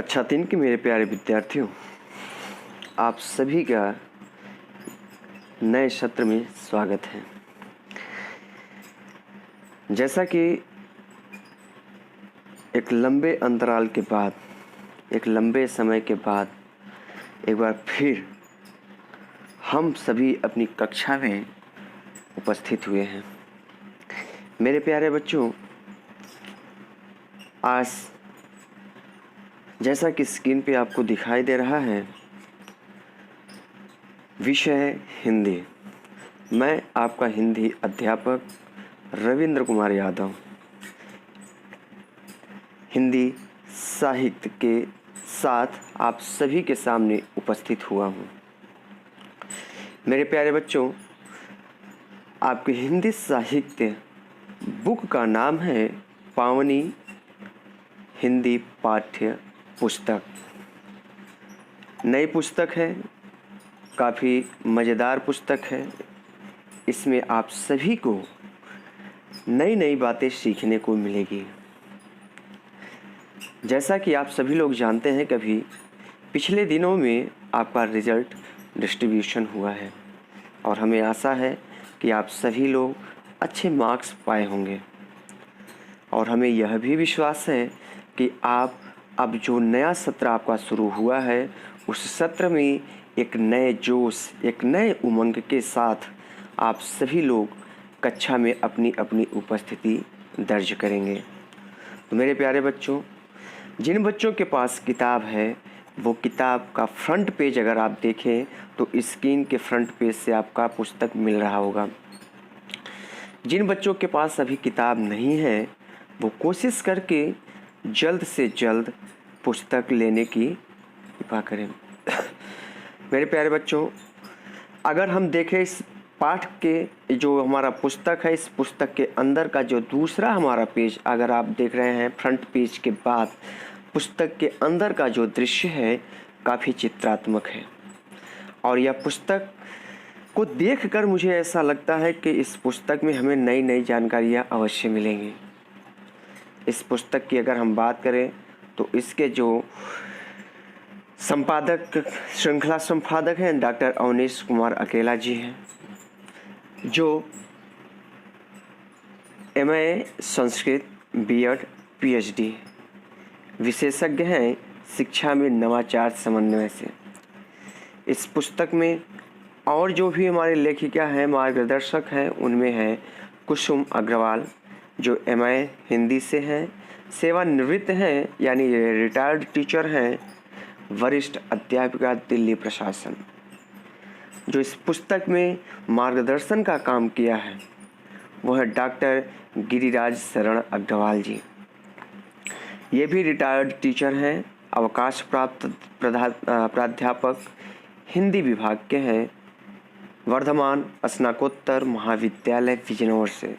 कक्षा 3 के मेरे प्यारे विद्यार्थियों, आप सभी का नए सत्र में स्वागत है। जैसा कि एक लंबे अंतराल के बाद, एक लंबे समय के बाद एक बार फिर हम सभी अपनी कक्षा में उपस्थित हुए हैं। मेरे प्यारे बच्चों, आज जैसा कि स्क्रीन पे आपको दिखाई दे रहा है, विषय है हिंदी। मैं आपका हिंदी अध्यापक रविंद्र कुमार यादव हिंदी साहित्य के साथ आप सभी के सामने उपस्थित हुआ हूँ। मेरे प्यारे बच्चों, आपके हिंदी साहित्य बुक का नाम है पावनी हिंदी पाठ्य पुस्तक। नई पुस्तक है, काफ़ी मज़ेदार पुस्तक है। इसमें आप सभी को नई नई बातें सीखने को मिलेगी। जैसा कि आप सभी लोग जानते हैं, कभी पिछले दिनों में आपका रिज़ल्ट डिस्ट्रीब्यूशन हुआ है और हमें आशा है कि आप सभी लोग अच्छे मार्क्स पाए होंगे। और हमें यह भी विश्वास है कि आप अब जो नया सत्र आपका शुरू हुआ है, उस सत्र में एक नए जोश, एक नए उमंग के साथ आप सभी लोग कक्षा में अपनी अपनी उपस्थिति दर्ज करेंगे। तो मेरे प्यारे बच्चों, जिन बच्चों के पास किताब है, वो किताब का फ्रंट पेज अगर आप देखें तो स्क्रीन के फ्रंट पेज से आपका पुस्तक मिल रहा होगा। जिन बच्चों के पास अभी किताब नहीं है, वो कोशिश करके जल्द से जल्द पुस्तक लेने की कृपा करें। मेरे प्यारे बच्चों, अगर हम देखें इस पाठ के जो हमारा पुस्तक है, इस पुस्तक के अंदर का जो दूसरा हमारा पेज अगर आप देख रहे हैं, फ्रंट पेज के बाद पुस्तक के अंदर का जो दृश्य है काफ़ी चित्रात्मक है। और यह पुस्तक को देखकर मुझे ऐसा लगता है कि इस पुस्तक में हमें नई नई जानकारियाँ अवश्य मिलेंगी। इस पुस्तक की अगर हम बात करें तो इसके जो संपादक, श्रृंखला संपादक हैं, डॉक्टर अवनीश कुमार अकेला जी हैं, जो MA संस्कृत B.Ed PhD विशेषज्ञ हैं शिक्षा में नवाचार समन्वय से। इस पुस्तक में और जो भी हमारे लेखिका हैं, मार्गदर्शक हैं, उनमें हैं कुसुम अग्रवाल, जो MA हिंदी से हैं, सेवानिवृत्त हैं, यानी रिटायर्ड टीचर हैं, वरिष्ठ अध्यापिका दिल्ली प्रशासन। जो इस पुस्तक में मार्गदर्शन का काम किया है वो है डॉक्टर गिरिराज शरण अग्रवाल जी। ये भी रिटायर्ड टीचर हैं, अवकाश प्राप्त प्राध्यापक हिंदी विभाग के हैं, वर्धमान स्नातकोत्तर महाविद्यालय बिजनौर से।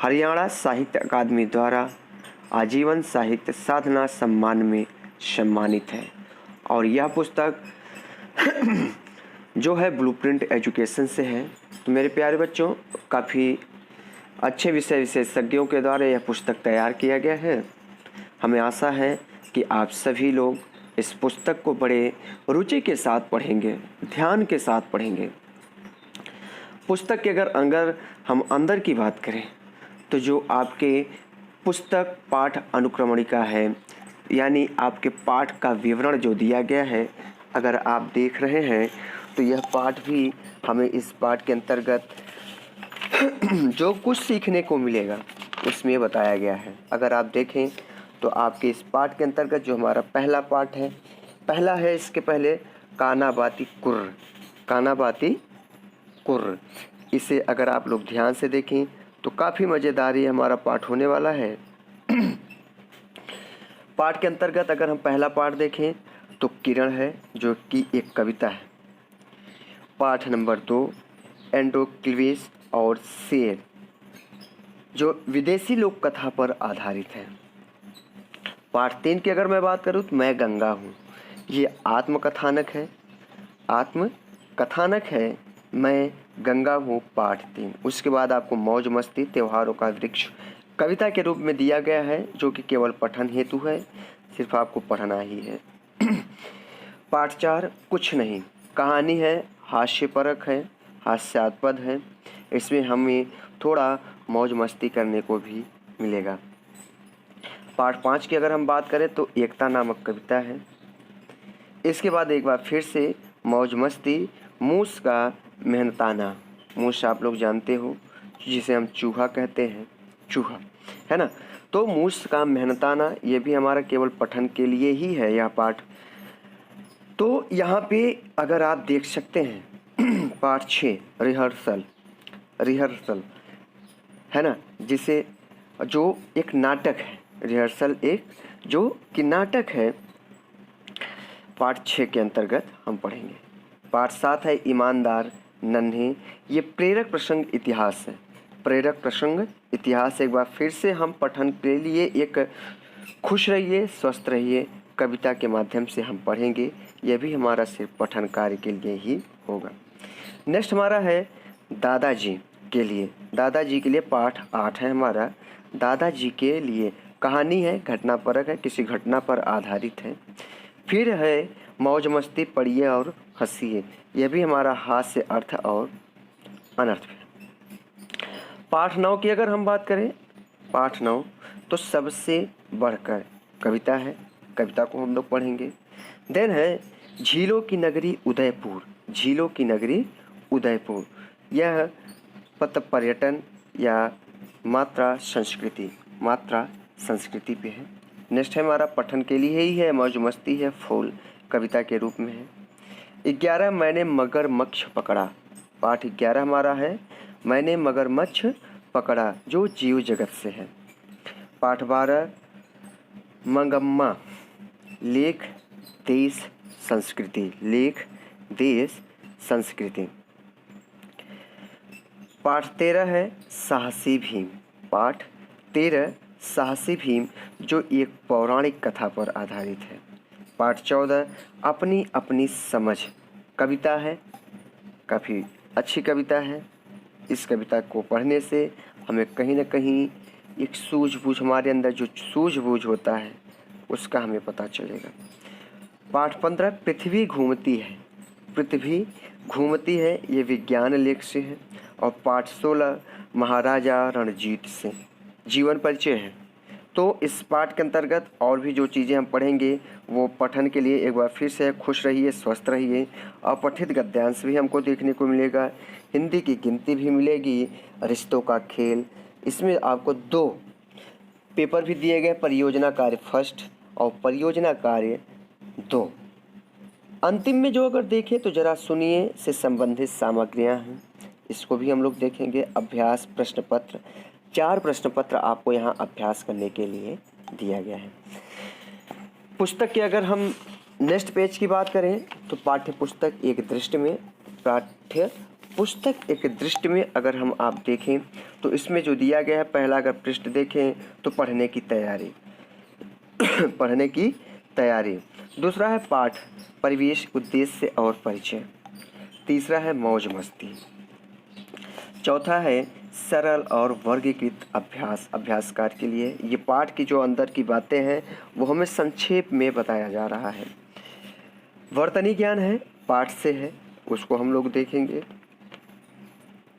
हरियाणा साहित्य अकादमी द्वारा आजीवन साहित्य साधना सम्मान में सम्मानित है। और यह पुस्तक जो है ब्लूप्रिंट एजुकेशन से है। तो मेरे प्यारे बच्चों, काफ़ी अच्छे विषय विशेषज्ञों के द्वारा यह पुस्तक तैयार किया गया है। हमें आशा है कि आप सभी लोग इस पुस्तक को बड़े रुचि के साथ पढ़ेंगे, ध्यान के साथ पढ़ेंगे। पुस्तक के अगर हम अंदर की बात करें तो जो आपके पुस्तक पाठ अनुक्रमणिका है, यानी आपके पाठ का विवरण जो दिया गया है, अगर आप देख रहे हैं तो यह पाठ भी हमें इस पाठ के अंतर्गत जो कुछ सीखने को मिलेगा उसमें बताया गया है। अगर आप देखें तो आपके इस पाठ के अंतर्गत जो हमारा पहला पाठ है, पहला है इसके पहले काना बाती कुर्र, काना बाती कुर्र। इसे अगर आप लोग ध्यान से देखें तो काफ़ी मज़ेदार ये हमारा पाठ होने वाला है। पाठ के अंतर्गत अगर हम पहला पाठ देखें तो किरण है, जो कि एक कविता है। पाठ नंबर 2 एंडोक्लिविस और शेर, जो विदेशी लोक कथा पर आधारित है। पाठ 3 की अगर मैं बात करूं तो मैं गंगा हूँ, ये आत्मकथानक है, आत्मकथानक है, मैं गंगा हूँ, पाठ 3। उसके बाद आपको मौज मस्ती त्योहारों का वृक्ष कविता के रूप में दिया गया है, जो कि केवल पठन हेतु है। सिर्फ आपको पढ़ना ही है। पाठ 4 कुछ नहीं, कहानी है, हास्यपरक है, हास्यास्पद है। इसमें हमें थोड़ा मौज मस्ती करने को भी मिलेगा। पाठ 5 की अगर हम बात करें तो एकता नामक कविता है। इसके बाद एक बार फिर से मौज मस्ती, मूस का मेहनताना। मूस आप लोग जानते हो जिसे हम चूहा कहते हैं, चूहा, है ना। तो मूस का मेहनताना ये भी हमारा केवल पठन के लिए ही है यह पाठ। तो यहाँ पे अगर आप देख सकते हैं पाठ 6 रिहर्सल, रिहर्सल है ना, जिसे जो एक नाटक है, रिहर्सल एक जो कि नाटक है, पाठ 6 के अंतर्गत हम पढ़ेंगे। पाठ 7 है ईमानदार नन्हे, ये प्रेरक प्रसंग इतिहास है। प्रेरक प्रसंग इतिहास एक बार फिर से हम पठन के लिए एक खुश रहिए, स्वस्थ रहिए कविता के माध्यम से हम पढ़ेंगे। यह भी हमारा सिर्फ पठन कार्य के लिए ही होगा। नेक्स्ट हमारा है दादाजी के लिए। दादाजी के लिए पाठ 8 है हमारा। दादाजी के लिए कहानी है, घटनापरक है, किसी घटना पर आधारित है। फिर है मौज मस्ती, पढ़िए और हंसिए, यह भी हमारा हास्य, अर्थ और अनर्थ है। पाठ 9 की अगर हम बात करें, पाठ 9 तो सबसे बढ़कर कविता है, कविता को हम लोग पढ़ेंगे। देन है झीलों की नगरी उदयपुर, झीलों की नगरी उदयपुर, यह पथ पर्यटन या मात्रा संस्कृति, मात्रा संस्कृति पे है। नेक्स्ट है हमारा पठन के लिए ही है, मौज मस्ती है, फूल कविता के रूप में है। 11 मैंने मगरमच्छ पकड़ा, पाठ 11 हमारा है मैंने मगरमच्छ पकड़ा, जो जीव जगत से है। पाठ 12 मंगम्मा, लेख देश संस्कृति, लेख देश संस्कृति। पाठ 13 है साहसी भीम, पाठ 13 साहसी भीम, जो एक पौराणिक कथा पर आधारित है। पाठ 14 अपनी अपनी समझ, कविता है, काफ़ी अच्छी कविता है। इस कविता को पढ़ने से हमें कहीं ना कहीं एक सूझबूझ, हमारे अंदर जो सूझबूझ होता है उसका हमें पता चलेगा। पाठ 15 पृथ्वी घूमती है, पृथ्वी घूमती है, ये विज्ञान लेख से है। और पाठ 16 महाराजा रणजीत सिंह, जीवन परिचय है। तो इस पाठ के अंतर्गत और भी जो चीज़ें हम पढ़ेंगे वो पठन के लिए एक बार फिर से खुश रहिए, स्वस्थ रहिए। अपठित गद्यांश भी हमको देखने को मिलेगा, हिंदी की गिनती भी मिलेगी, रिश्तों का खेल, इसमें आपको 2 पेपर भी दिए गए, परियोजना कार्य फर्स्ट और परियोजना कार्य 2। अंतिम में जो अगर देखें तो जरा सुनिए से संबंधित सामग्रियां हैं, इसको भी हम लोग देखेंगे। अभ्यास प्रश्न पत्र, 4 प्रश्न पत्र आपको यहाँ अभ्यास करने के लिए दिया गया है। पुस्तक की अगर हम नेक्स्ट पेज की बात करें तो पाठ्य पुस्तक एक दृष्टि में, पाठ्य पुस्तक एक दृष्टि में अगर हम आप देखें तो इसमें जो दिया गया है, पहला अगर पृष्ठ देखें तो पढ़ने की तैयारी पढ़ने की तैयारी। दूसरा है पाठ, परिवेश, उद्देश्य और परिचय। तीसरा है मौज मस्ती। चौथा है सरल और वर्गीकृत अभ्यास, अभ्यास कार्य के लिए। ये पाठ की जो अंदर की बातें हैं वो हमें संक्षेप में बताया जा रहा है। वर्तनी ज्ञान है, पाठ से है, उसको हम लोग देखेंगे।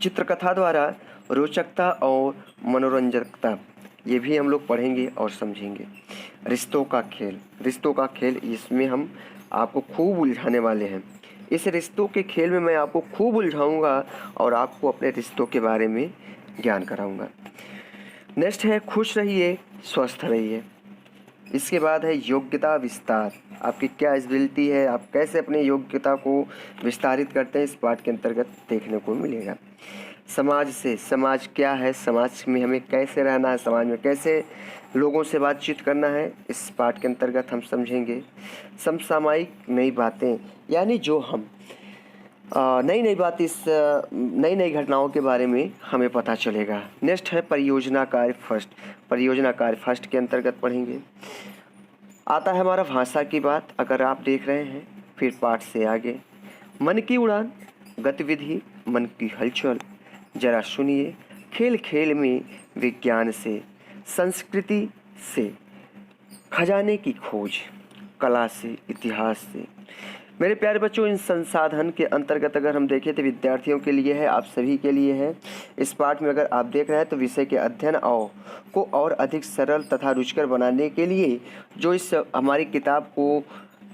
चित्रकथा द्वारा रोचकता और मनोरंजकता, ये भी हम लोग पढ़ेंगे और समझेंगे। रिश्तों का खेल, रिश्तों का खेल, इसमें हम आपको खूब उलझाने वाले हैं। इस रिश्तों के खेल में मैं आपको खूब उलझाऊंगा और आपको अपने रिश्तों के बारे में ज्ञान कराऊंगा। नेक्स्ट है खुश रहिए, स्वस्थ रहिए। इसके बाद है योग्यता विस्तार, आपकी क्या एबिलिटी है, आप कैसे अपनी योग्यता को विस्तारित करते हैं, इस पाठ के अंतर्गत देखने को मिलेगा। समाज से, समाज क्या है, समाज में हमें कैसे रहना है, समाज में कैसे लोगों से बातचीत करना है, इस पाठ के अंतर्गत हम समझेंगे। समसामयिक नई बातें, यानी जो हम नई नई बात, इस नई नई घटनाओं के बारे में हमें पता चलेगा। नेक्स्ट है परियोजना कार्य फर्स्ट, परियोजना कार्य फर्स्ट के अंतर्गत पढ़ेंगे। आता है हमारा भाषा की बात, अगर आप देख रहे हैं। फिर पाठ से आगे मन की उड़ान, गतिविधि, मन की हलचल, जरा सुनिए, खेल खेल में, विज्ञान से, संस्कृति से, खजाने की खोज, कला से, इतिहास से। मेरे प्यारे बच्चों, इन संसाधन के अंतर्गत अगर हम देखें तो विद्यार्थियों के लिए है, आप सभी के लिए है। इस पाठ में अगर आप देख रहे हैं तो विषय के अध्ययन को और अधिक सरल तथा रुचिकर बनाने के लिए जो इस हमारी किताब को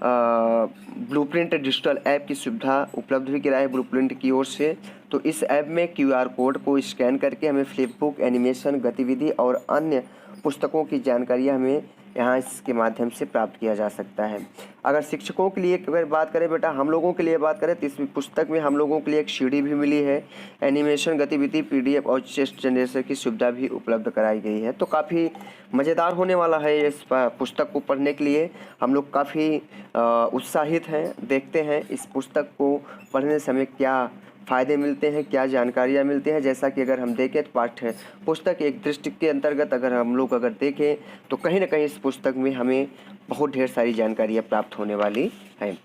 ब्लूप्रिंट डिजिटल ऐप की सुविधा उपलब्ध भी कराई है ब्लूप्रिंट की ओर से। तो इस ऐप में QR कोड को स्कैन करके हमें फ्लिपबुक, एनिमेशन, गतिविधि और अन्य पुस्तकों की जानकारियाँ हमें यहाँ इसके माध्यम से प्राप्त किया जा सकता है। अगर शिक्षकों के लिए अगर बात करें बेटा, हम लोगों के लिए बात करें तो इस पुस्तक में हम लोगों के लिए एक CD भी मिली है, एनिमेशन, गतिविधि, PDF और टेक्स्ट जनरेटर की सुविधा भी उपलब्ध कराई गई है। तो काफ़ी मज़ेदार होने वाला है इस पुस्तक को पढ़ने के लिए। हम लोग काफ़ी उत्साहित हैं। देखते हैं इस पुस्तक को पढ़ने समय क्या फ़ायदे मिलते हैं, क्या जानकारियाँ मिलती हैं। जैसा कि अगर हम देखें तो पाठ्य पुस्तक एक दृष्टि के अंतर्गत अगर हम लोग अगर देखें तो कहीं ना कहीं इस पुस्तक में हमें बहुत ढेर सारी जानकारियाँ प्राप्त होने वाली हैं।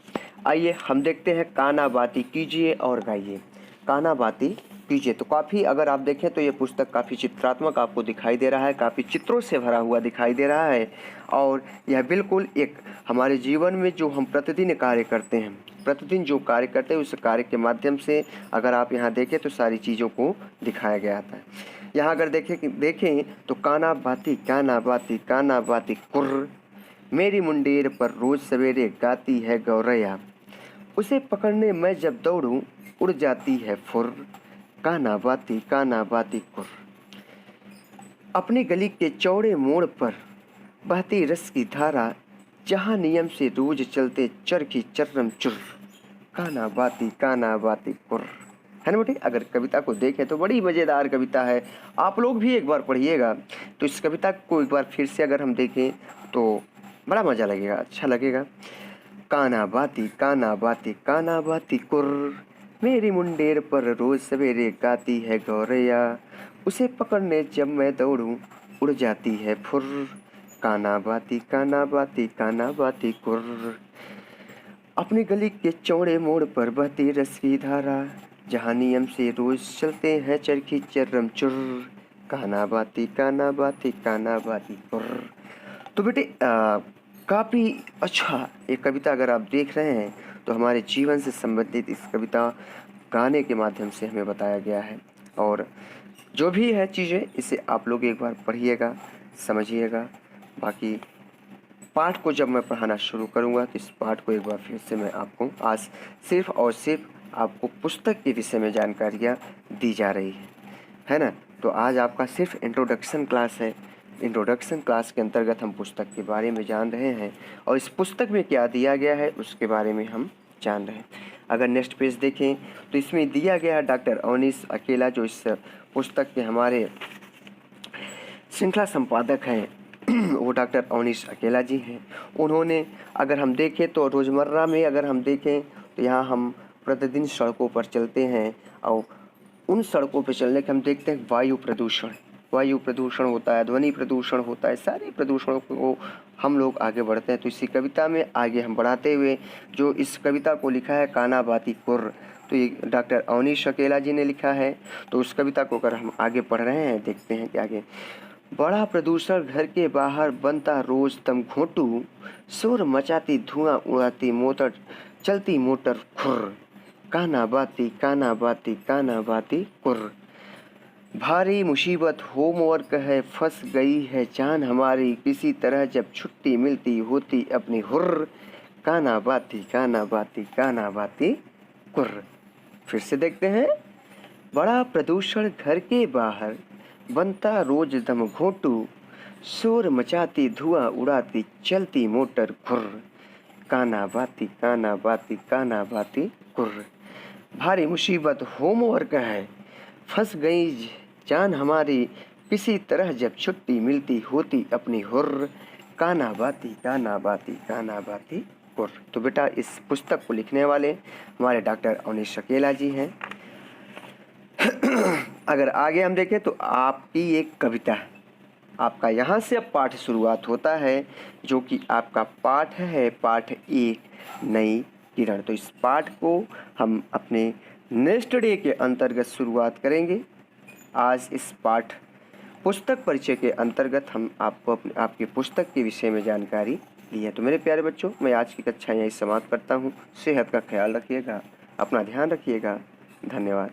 आइए हम देखते हैं, काना बाती कीजिए और गाइए। काना बाती कीजिए, तो काफ़ी अगर आप देखें तो ये पुस्तक काफ़ी चित्रात्मक आपको दिखाई दे रहा है, काफ़ी चित्रों से भरा हुआ दिखाई दे रहा है। और यह बिल्कुल एक हमारे जीवन में जो हम प्रतिदिन कार्य करते हैं, प्रतिदिन जो कार्य करते हैं उस कार्य के माध्यम से अगर आप यहाँ देखें तो सारी चीज़ों को दिखाया गया था। यहाँ अगर देखें तो काना बाती काना बाती कुर्र, मेरी मुंडेर पर रोज़ सवेरे गाती है गौरैया, उसे पकड़ने मैं जब दौड़ूं उड़ जाती है फुर, काना बाती कुर्र। अपनी गली के चौड़े मोड़ पर बहती रस की धारा, जहाँ नियम से रोज चलते चरखी चर्रम चुर, काना बाती कुर्र। है ना बेटे? अगर कविता को देखें तो बड़ी मज़ेदार कविता है, आप लोग भी एक बार पढ़िएगा। तो इस कविता को एक बार फिर से अगर हम देखें तो बड़ा मज़ा लगेगा, अच्छा लगेगा। काना बाती कुर्र, मेरी मुंडेर पर रोज सवेरे गाती है गौरैया, उसे पकड़ने जब मैं दौड़ूं उड़ जाती है फुर, काना बाती कुर्र। अपनी गली के चौड़े मोड़ पर बहती रस की धारा, जहाँ नियम से रोज चलते हैं चरखी चर्रम चुर, काना बाती कुर्र। तो बेटे काफ़ी अच्छा ये कविता अगर आप देख रहे हैं तो हमारे जीवन से संबंधित इस कविता गाने के माध्यम से हमें बताया गया है। और जो भी है चीज़ें इसे आप लोग एक बार पढ़िएगा, समझिएगा। बाकी पाठ को जब मैं पढ़ाना शुरू करूंगा तो इस पाठ को एक बार फिर से मैं आपको आज सिर्फ और सिर्फ आपको पुस्तक के विषय में जानकारियाँ दी जा रही है ना। तो आज आपका सिर्फ इंट्रोडक्शन क्लास है। इंट्रोडक्शन क्लास के अंतर्गत हम पुस्तक के बारे में जान रहे हैं और इस पुस्तक में क्या दिया गया है उसके बारे में हम जान रहे हैं। अगर नेक्स्ट पेज देखें तो इसमें दिया गया है डॉक्टर अवनीश अकेला, जो इस पुस्तक के हमारे श्रृंखला संपादक हैं वो डॉक्टर अवनीश अकेला जी हैं। उन्होंने अगर हम देखें तो रोज़मर्रा में अगर हम देखें तो यहाँ हम प्रतिदिन सड़कों पर चलते हैं और उन सड़कों पर चलने के हम देखते हैं वायु प्रदूषण होता है, ध्वनि प्रदूषण होता है, सारे प्रदूषणों को हम लोग आगे बढ़ते हैं। तो इसी कविता में आगे हम बढ़ाते हुए जो इस कविता को लिखा है काना बाती कुर्र, तो ये डॉक्टर अवनीश अकेला जी ने लिखा है। तो उस कविता को अगर हम आगे पढ़ रहे हैं, देखते हैं कि आगे। बड़ा प्रदूषण घर के बाहर बनता रोज दम घोंटू, शोर मचाती धुआं उड़ाती मोटर चलती मोटर खुर्र, काना बाती कुर्र। भारी मुसीबत होमवर्क है, फंस गई है जान हमारी, किसी तरह जब छुट्टी मिलती होती अपनी हुर्र, काना बाती कुर्र। फिर से देखते हैं। बड़ा प्रदूषण घर के बाहर बनता रोज दम घोंटू, शोर मचाती धुआं उड़ाती चलती मोटर खुर्र, काना बाती कुर्र। भारी मुसीबत होमवर्क है, फंस गई जान हमारी, किसी तरह जब छुट्टी मिलती होती अपनी हुर्र, काना बाती कुर्र। तो बेटा इस पुस्तक को लिखने वाले हमारे डॉक्टर अवनीश अकेला जी हैं। अगर आगे हम देखें तो आपकी एक कविता है, आपका यहाँ से अब पाठ शुरुआत होता है, जो कि आपका पाठ है पाठ 1 नई किरण। तो इस पाठ को हम अपने नेक्स्ट डे के अंतर्गत शुरुआत करेंगे। आज इस पाठ पुस्तक परिचय के अंतर्गत हम आपको आपकी पुस्तक के विषय में जानकारी दी है। तो मेरे प्यारे बच्चों, मैं आज की कक्षा यहीं समाप्त करता हूँ। सेहत का ख्याल रखिएगा, अपना ध्यान रखिएगा। धन्यवाद।